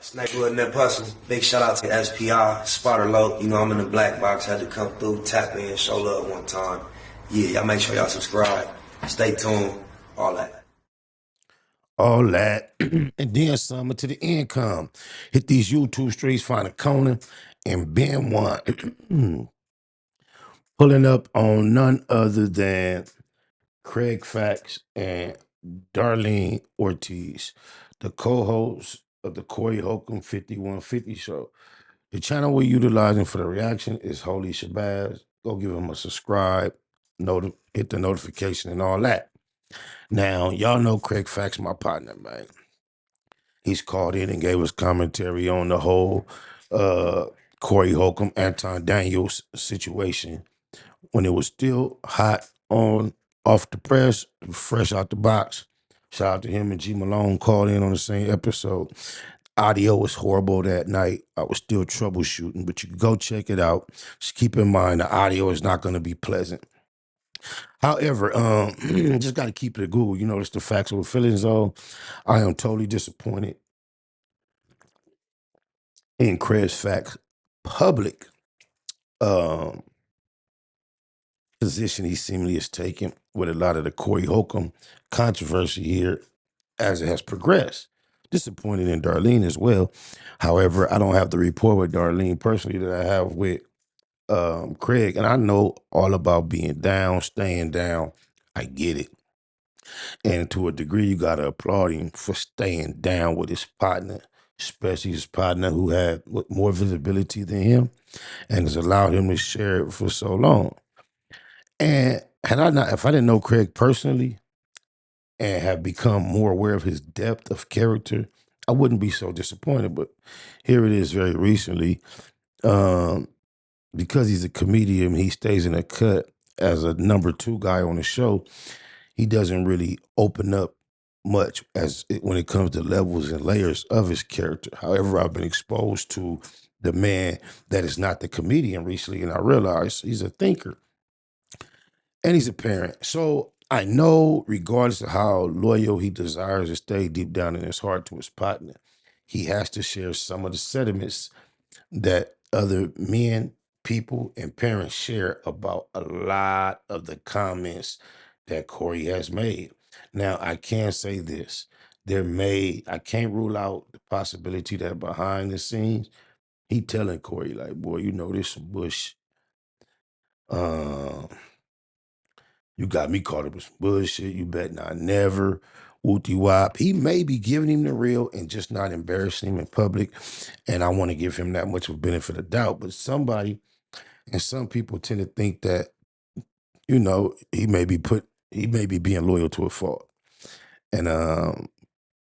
Snakewood Nip Hustle. Big shout out to SPI, Spotter Low. You know I'm in the black box, had to come through, tap in, show love one time. Yeah, y'all make sure y'all subscribe. Stay tuned, all that. All that. And then some to the income. Hit these YouTube streets, find a Conan and Ben One. Pulling up on none other than Craig Fax and Darlene Ortiz, the co-hosts of the Corey Holcomb 5150 show. The channel we're utilizing for the reaction is Holy Shabazz. Go give him a subscribe, hit the notification and all that. Now, y'all know Craig Fax, my partner, man. He's called in and gave us commentary on the whole Corey Holcomb, Anton Daniels situation when it was still hot off the press, fresh out the box. Shout out to him and G Malone called in on the same episode. Audio was horrible that night. I was still troubleshooting, but you can go check it out. Just keep in mind the audio is not going to be pleasant. However, just got to keep it at Google. You know, it's the facts with feelings on. I am totally disappointed in Craig Fax public position he seemingly has taken with a lot of the Corey Holcomb controversy here as it has progressed. Disappointed in Darlene as well. However, I don't have the rapport with Darlene personally that I have with Craig. And I know all about being down, staying down. I get it. And to a degree, you got to applaud him for staying down with his partner, especially his partner who had more visibility than him and has allowed him to share it for so long. And if I didn't know Craig personally and have become more aware of his depth of character, I wouldn't be so disappointed. But here it is very recently. Because he's a comedian, he stays in a cut as a number 2 guy on the show. He doesn't really open up much when it comes to levels and layers of his character. However, I've been exposed to the man that is not the comedian recently, and I realize he's a thinker. And he's a parent. So I know, regardless of how loyal he desires to stay deep down in his heart to his partner, he has to share some of the sentiments that other men, people, and parents share about a lot of the comments that Corey has made. Now, I can say this. I can't rule out the possibility that behind the scenes, he telling Corey, like, boy, you know, this some bush. You got me caught up with some bullshit. You bet not never. Wooty wop. He may be giving him the real and just not embarrassing him in public. And I want to give him that much of a benefit of doubt. But some people tend to think that, you know, he may be being loyal to a fault. And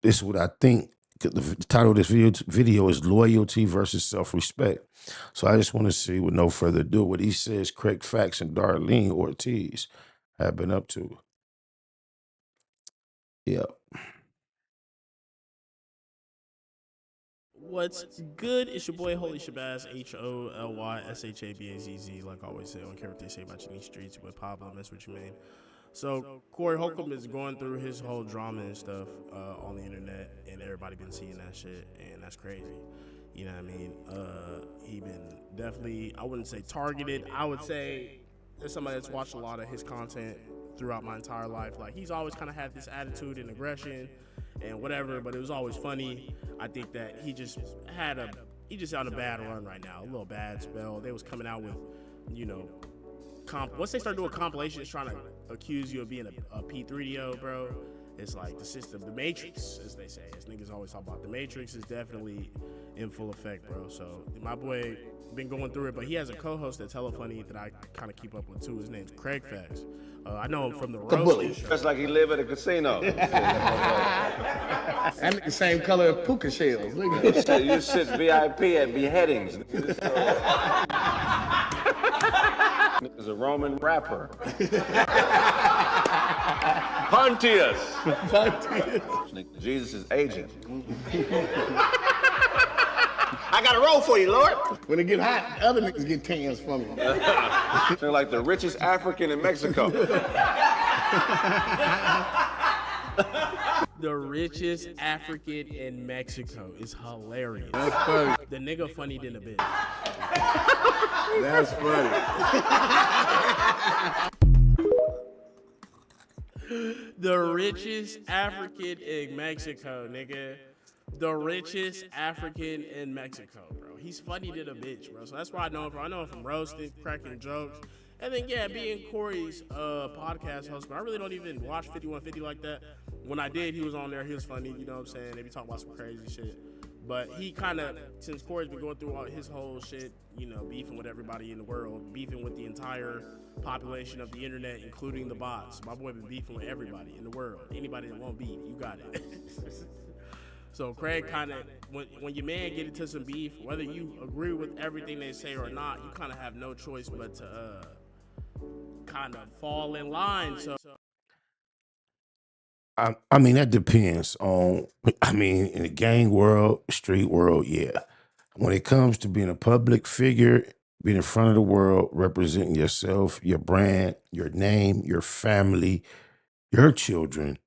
this is what I think. The title of this video is Loyalty versus Self-Respect. So I just want to see, with no further ado, what he says Craig Fax and Darlene Ortiz have been up to. Yeah. What's good? It's your boy Holy Shabazz, HOLYSHABAZZ, like I always say on Care What They Say About You in these streets with Pablo, that's what you mean. So Corey Holcomb is going through his whole drama and stuff on the internet, and everybody been seeing that shit, and that's crazy. You know what I mean? He been definitely, I wouldn't say targeted. I would say there's somebody that's watched a lot of his content throughout my entire life. Like, he's always kind of had this attitude and aggression and whatever, but it was always funny. I think that he just on a bad run right now, a little bad spell. They was coming out with, you know, once they start doing compilations trying to accuse you of being a P3DO, bro, it's like the system, the Matrix, as they say. As niggas always talk about, the Matrix is definitely in full effect, bro. So my boy been going through it, but he has a co-host that's hella funny that I kind of keep up with too. His name's Craig Fax. I know him from the Roasted Show. That's like he live at a casino. And the same color of puka shells. Look at that. You sit VIP at beheadings. He's a Roman rapper. Pontius. Jesus' agent. I got a roll for you, Lord. When it get hot, other niggas get tans from you. They're like the richest African in Mexico. The richest African in Mexico is hilarious. That's funny. The nigga funny than a bitch. That's funny. The richest African in Mexico, nigga. The richest African in Mexico, bro. He's funny than a bitch, bro. So that's why I know him from. I know him from roasting, cracking jokes. And then, yeah, being Corey's podcast host. But I really don't even watch 5150 like that. When I did, he was on there. He was funny, you know what I'm saying? They be talking about some crazy shit. But he kind of, since Corey's been going through all his whole shit, you know, beefing with everybody in the world, beefing with the entire population of the internet, including the bots. My boy been beefing with everybody in the world. Anybody that won't beef, you got it. So Craig kind of, when your man get into some beef, whether you agree with everything they say or not, you kind of have no choice but to kind of fall in line. So I mean, that depends on, I mean, in the gang world, street world, yeah. When it comes to being a public figure, being in front of the world, representing yourself, your brand, your name, your family, your children,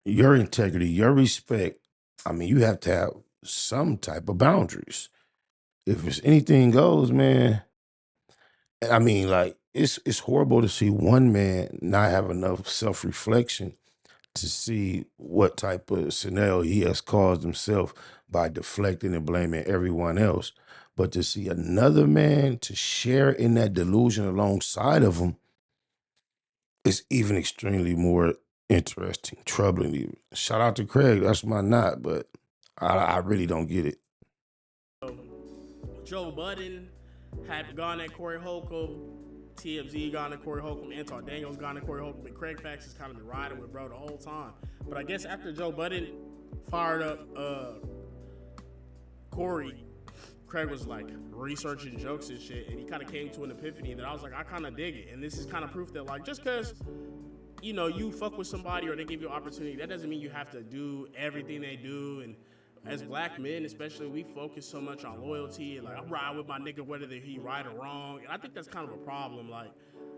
your integrity, your respect, I mean, you have to have some type of boundaries. If it's anything goes, man, I mean, like, it's horrible to see one man not have enough self-reflection to see what type of scenario he has caused himself by deflecting and blaming everyone else. But to see another man to share in that delusion alongside of him is even extremely more interesting, troubling even. Shout out to Craig, that's my knot, but I really don't get it. Joe Budden had gone at Corey Holcomb. TMZ gone to Corey Holcomb. Anton Daniels gone to Corey Holcomb. And Craig Fax has kind of been riding with bro the whole time. But I guess after Joe Budden fired up Corey, Craig was like researching jokes and shit. And he kind of came to an epiphany that I was like, I kind of dig it. And this is kind of proof that, like, just because, you know, you fuck with somebody or they give you an opportunity, that doesn't mean you have to do everything they do. And as black men, especially, we focus so much on loyalty and like, I ride with my nigga whether he right or wrong. And I think that's kind of a problem. Like,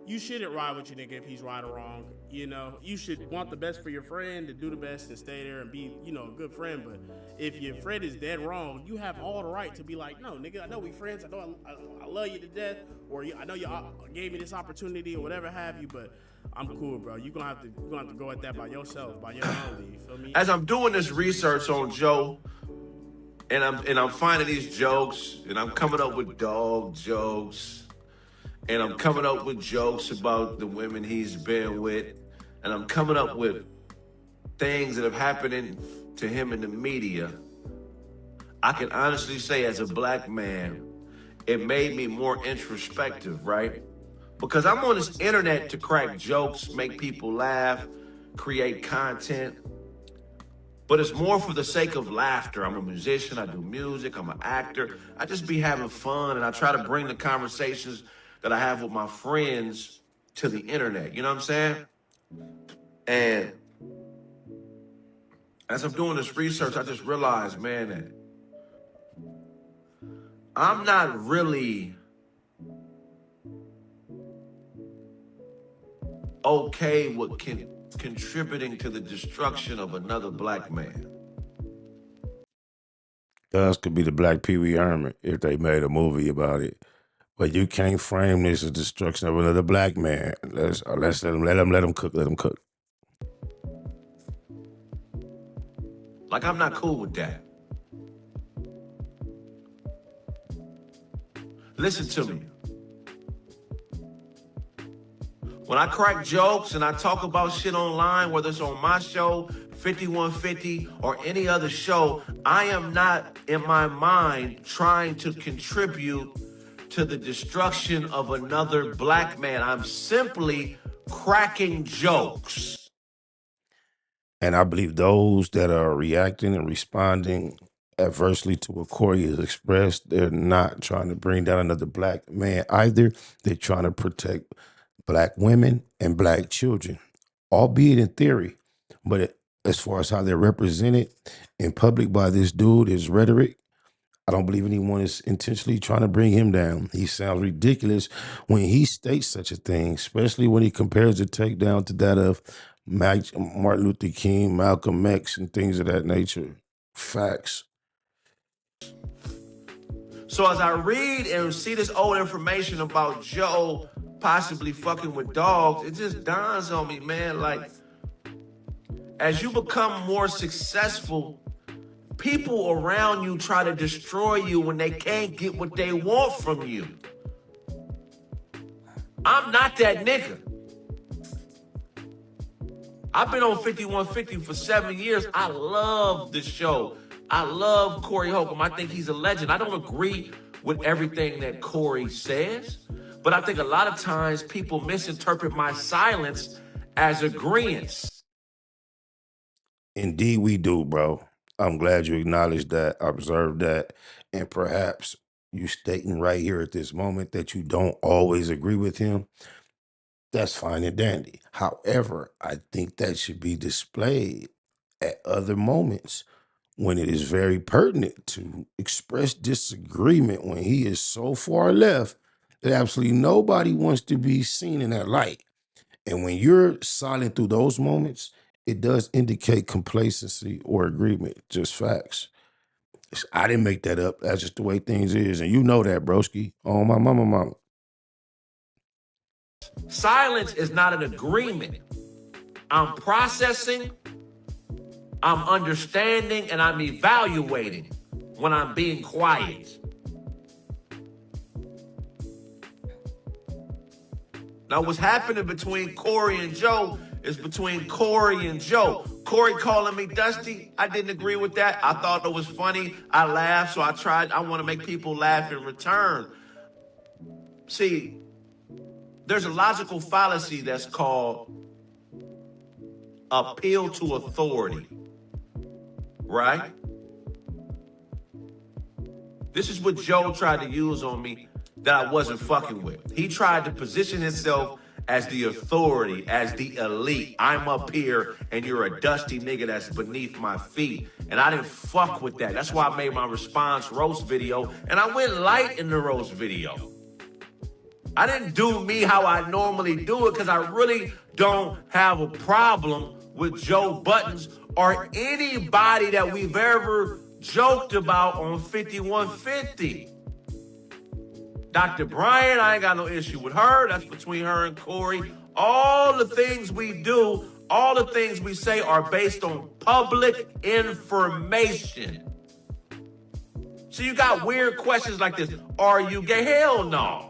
you shouldn't ride with your nigga if he's right or wrong. You know, you should want the best for your friend, to do the best and stay there and be, you know, a good friend. But if your friend is dead wrong, you have all the right to be like, no, nigga, I know we friends. I know I love you to death, or I know you gave me this opportunity or whatever have you. But I'm cool, bro. You're gonna have to go at that by yourself, by your own. You feel me? As I'm doing this research on Joe, and I'm finding these jokes, and I'm coming up with dog jokes, and I'm coming up with jokes about the women he's been with, and I'm coming up with things that have happened to him in the media. I can honestly say, as a black man, it made me more introspective, right? Because I'm on this internet to crack jokes, make people laugh, create content. But it's more for the sake of laughter. I'm a musician, I do music, I'm an actor. I just be having fun, and I try to bring the conversations that I have with my friends to the internet, you know what I'm saying? And as I'm doing this research, I just realized, man, that I'm not really okay with contributing to the destruction of another black man. Us could be the Black Pee Wee Herman if they made a movie about it. But you can't frame this as destruction of another black man. Let's let them cook. Let them cook. Like, I'm not cool with that. Listen to me. When I crack jokes and I talk about shit online, whether it's on my show, 5150, or any other show, I am not, in my mind, trying to contribute to the destruction of another black man. I'm simply cracking jokes. And I believe those that are reacting and responding adversely to what Corey has expressed, they're not trying to bring down another black man either. They're trying to protect black women and black children, albeit in theory. But as far as how they're represented in public by this dude, his rhetoric, I don't believe anyone is intentionally trying to bring him down. He sounds ridiculous when he states such a thing, especially when he compares the takedown to that of Martin Luther King, Malcolm X, and things of that nature. Facts. So as I read and see this old information about Joe possibly fucking with dogs, it just dawns on me, man, like, as you become more successful, people around you try to destroy you when they can't get what they want from you. I'm not that nigga. I've been on 5150 for 7 years. I love the show. I love Corey Holcomb. I think he's a legend. I don't agree with everything that Corey says, but I think a lot of times people misinterpret my silence as agreeance. Indeed, we do, bro. I'm glad you acknowledged that, observed that, and perhaps you stating right here at this moment that you don't always agree with him. That's fine and dandy. However, I think that should be displayed at other moments when it is very pertinent to express disagreement when he is so far left that absolutely nobody wants to be seen in that light. And when you're silent through those moments, it does indicate complacency or agreement, just facts. I didn't make that up. That's just the way things is. And you know that, broski. Oh, my mama. Silence is not an agreement. I'm processing, I'm understanding, and I'm evaluating when I'm being quiet. Now, what's happening between Corey and Joe is between Corey and Joe. Corey calling me Dusty, I didn't agree with that. I thought it was funny. I laughed, so I want to make people laugh in return. See, there's a logical fallacy that's called appeal to authority, right? This is what Joe tried to use on me that I wasn't fucking with. He tried to position himself as the authority, as the elite. I'm up here and you're a dusty nigga that's beneath my feet. And I didn't fuck with that. That's why I made my response roast video, and I went light in the roast video. I didn't do me how I normally do it because I really don't have a problem with Joe Buttons or anybody that we've ever joked about on 5150. Dr. Brian, I ain't got no issue with her. That's between her and Corey. All the things we do, all the things we say are based on public information. So you got weird questions like this. Are you gay? Hell no.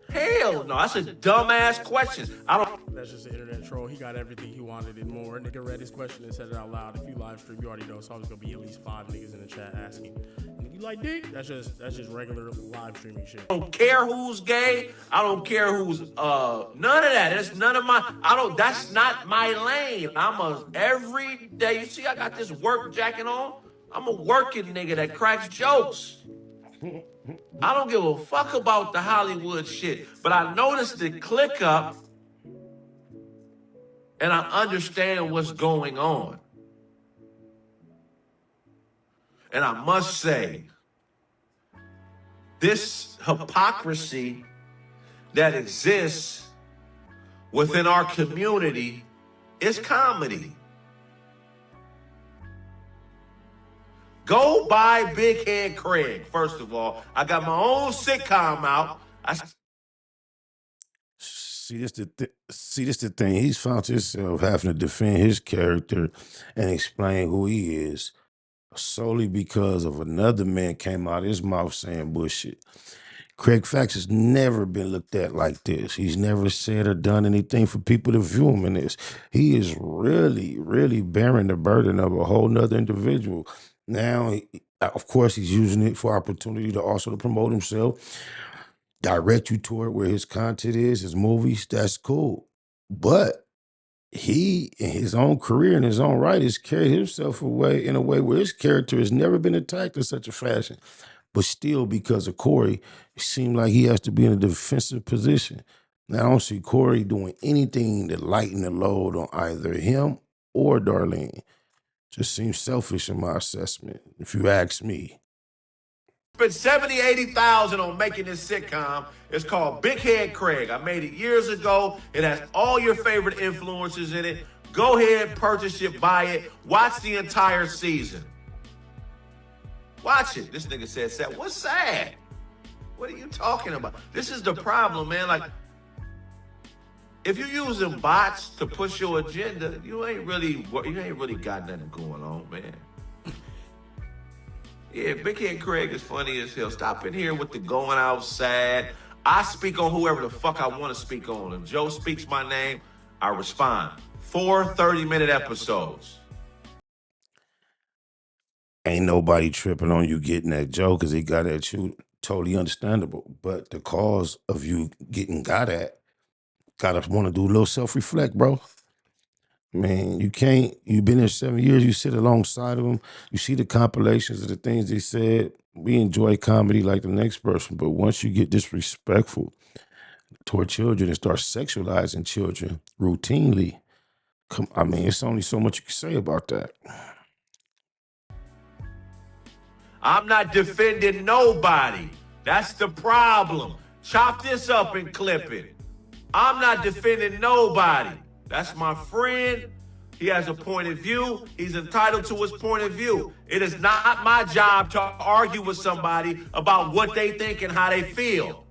Hell no. That's a dumbass question. That's just an internet troll. He got everything he wanted and more. Nigga read his question and said it out loud. If you live stream, you already know. So there's gonna be at least 5 niggas in the chat asking. You like dick? That's just regular live streaming shit. I don't care who's gay. I don't care who's none of that. That's none of my that's not my lane. Every day, you see I got this work jacket on. I'm a working nigga that cracks jokes. I don't give a fuck about the Hollywood shit. But I noticed the click up and I understand what's going on. And I must say, this hypocrisy that exists within our community is comedy. Go buy Big Head Craig, first of all. I got my own sitcom out. See, this the thing. He's found himself having to defend his character and explain who he is solely because of another man came out of his mouth saying bullshit. Craig Fax has never been looked at like this. He's never said or done anything for people to view him in this. He is really, really bearing the burden of a whole nother individual. Now, of course, he's using it for opportunity to also to promote himself, direct you toward where his content is, his movies. That's cool. But he, in his own career, in his own right, has carried himself away in a way where his character has never been attacked in such a fashion. But still, because of Corey, it seemed like he has to be in a defensive position. Now, I don't see Corey doing anything to lighten the load on either him or Darlene. Just seems selfish in my assessment, if you ask me. Spent 70, 80,000 on making this sitcom. It's called Big Head Craig. I made it years ago. It has all your favorite influencers in it. Go ahead, purchase it, buy it. Watch the entire season. Watch it. This nigga said sad. What's sad? What are you talking about? This is the problem, man. Like, if you're using bots to push your agenda, you ain't really got nothing going on, man. Yeah, Big Head Craig is funny as hell. Stop in here with the going outside. I speak on whoever the fuck I want to speak on. If Joe speaks my name, I respond. 4 30-minute episodes. Ain't nobody tripping on you getting that joke because he got at you. Totally understandable. But the cause of you getting got at, gotta want to do a little self-reflect, bro. Man, you can't, you've been there 7 years, you sit alongside of him, you see the compilations of the things they said. We enjoy comedy like the next person, but once you get disrespectful toward children and start sexualizing children routinely, I mean, it's only so much you can say about that. I'm not defending nobody. That's the problem. Chop this up and clip it. I'm not defending nobody. That's my friend. He has a point of view. He's entitled to his point of view. It is not my job to argue with somebody about what they think and how they feel.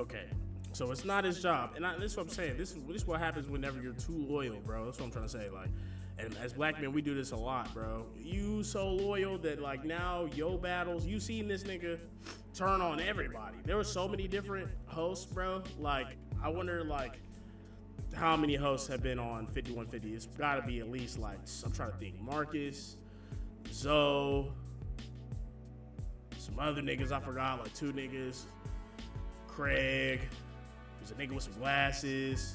Okay, so it's not his job, and this is what I'm saying. This is what happens whenever you're too loyal, bro. That's what I'm trying to say. Like, and as black men, we do this a lot, bro. You so loyal that like now your battles, you seen this nigga turn on everybody. There were so many different hosts, bro. Like, I wonder like how many hosts have been on 5150. It's got to be at least like, I'm trying to think, Marcus, Zoe, some other niggas I forgot, like 2 niggas, Craig, there's a nigga with some glasses.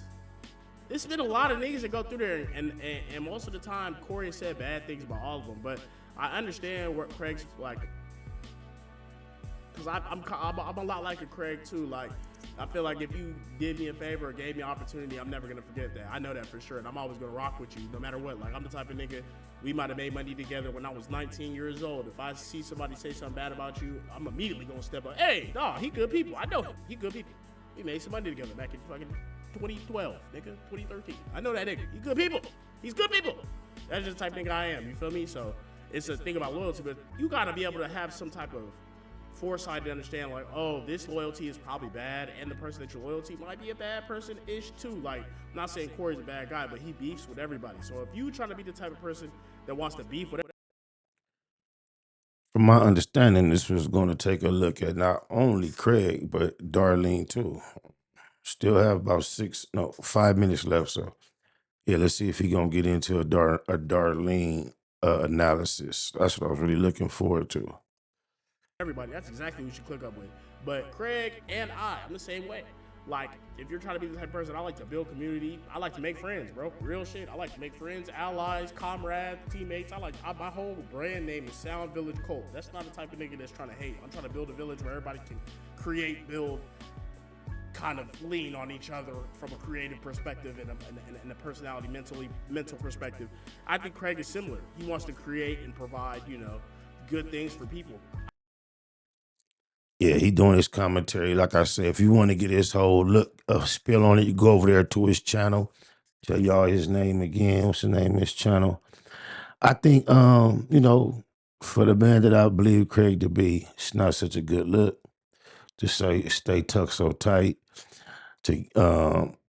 There's been a lot of niggas that go through there, and most of the time Corey said bad things about all of them, but I understand what Craig's like, because I'm a lot like a Craig too. Like, I feel like if you did me a favor or gave me an opportunity, I'm never gonna forget that. I know that for sure, and I'm always gonna rock with you no matter what. Like, I'm the type of nigga, we might have made money together when I was 19 years old. If I see somebody say something bad about you, I'm immediately gonna step up. Hey, dawg, he good people. I know him. He good people. We made some money together back in fucking 2012, nigga, 2013. I know that nigga. He good people. He's good people. That's just the type of nigga I am. You feel me? So it's a thing about loyalty, but you gotta be able to have some type of foresight to understand, like, oh, this loyalty is probably bad, and the person that you're loyal to might be a bad person-ish too. Like, I'm not saying Corey's a bad guy, but he beefs with everybody. So if you trying to be the type of person that wants to beef with, From my understanding, this was going to take a look at not only Craig, but Darlene too. Still have about 5 minutes left. So yeah, let's see if he going to get into a Darlene analysis. That's what I was really looking forward to. everybody, that's exactly who you should click up with. But Craig and I'm the same way. Like, if you're trying to be the type of person, I like to build community. I like to make friends, bro. Real shit. I like to make friends, allies, comrades, teammates. My whole brand name is Sound Village Cult. That's not the type of nigga that's trying to hate. I'm trying to build a village where everybody can create, build, kind of lean on each other from a creative perspective and a personality, mental perspective. I think Craig is similar. He wants to create and provide, good things for people. Yeah, he doing his commentary. Like I said, if you want to get his whole spill on it, you go over there to his channel. Tell y'all his name again. What's the name of his channel? I think, for the man that I believe Craig to be, it's not such a good look to say stay tucked so tight. To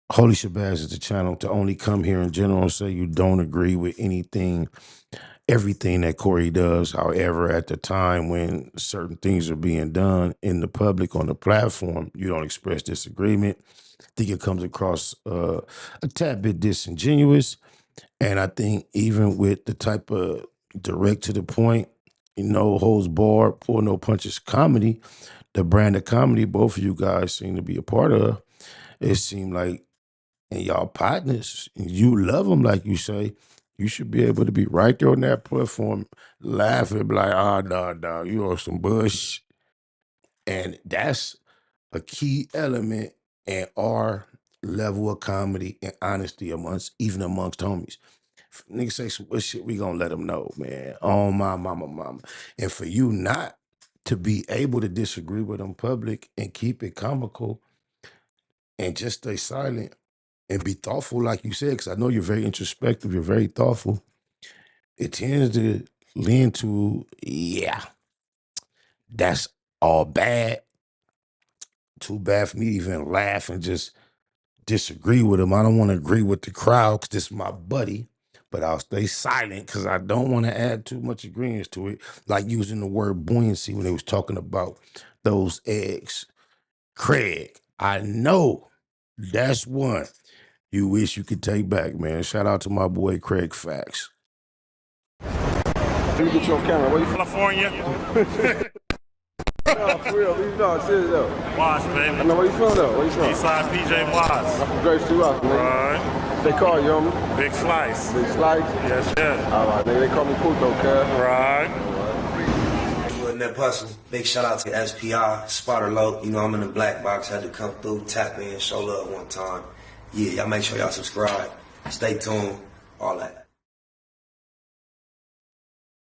Holy Shabazz is the channel to only come here in general and say you don't agree with everything that Corey does. However, at the time when certain things are being done in the public on the platform, you don't express disagreement. I think it comes across a tad bit disingenuous. And I think even with the type of direct to the point, no holds barred, pull no punches comedy, the brand of comedy both of you guys seem to be a part of, it seemed like, and y'all partners, you love them like you say, you should be able to be right there on that platform, laughing, be like, nah, you on some bush. And that's a key element in our level of comedy and honesty amongst homies. If niggas say some bullshit, we gonna let them know, man. Oh, my mama. And for you not to be able to disagree with in public and keep it comical and just stay silent and be thoughtful, like you said, because I know you're very introspective, you're very thoughtful. It tends to lean to, yeah, that's all bad. Too bad for me to even laugh and just disagree with him. I don't want to agree with the crowd because this is my buddy, but I'll stay silent because I don't want to add too much agreement to it. Like using the word buoyancy when they was talking about those eggs. Craig, I know that's one you wish you could take back, man. Shout out to my boy Craig Facts. Let me get you on camera. Where you from? California. No, for real. Leave it on. Serious though. Watts, baby. I know where you from though. Where you from? Eastside PJ Watts. I'm from Grace 2 Rock, nigga. Right. They call you, homie. Big Slice. Big Slice. Yes, yes. All right, nigga. They call me Puto, cuz. Right. And that hustle. Big shout out to SPI, Spotter Low. You know, I'm in the black box, had to come through, tap in, show love one time. Yeah, y'all make sure y'all subscribe. Stay tuned, all that.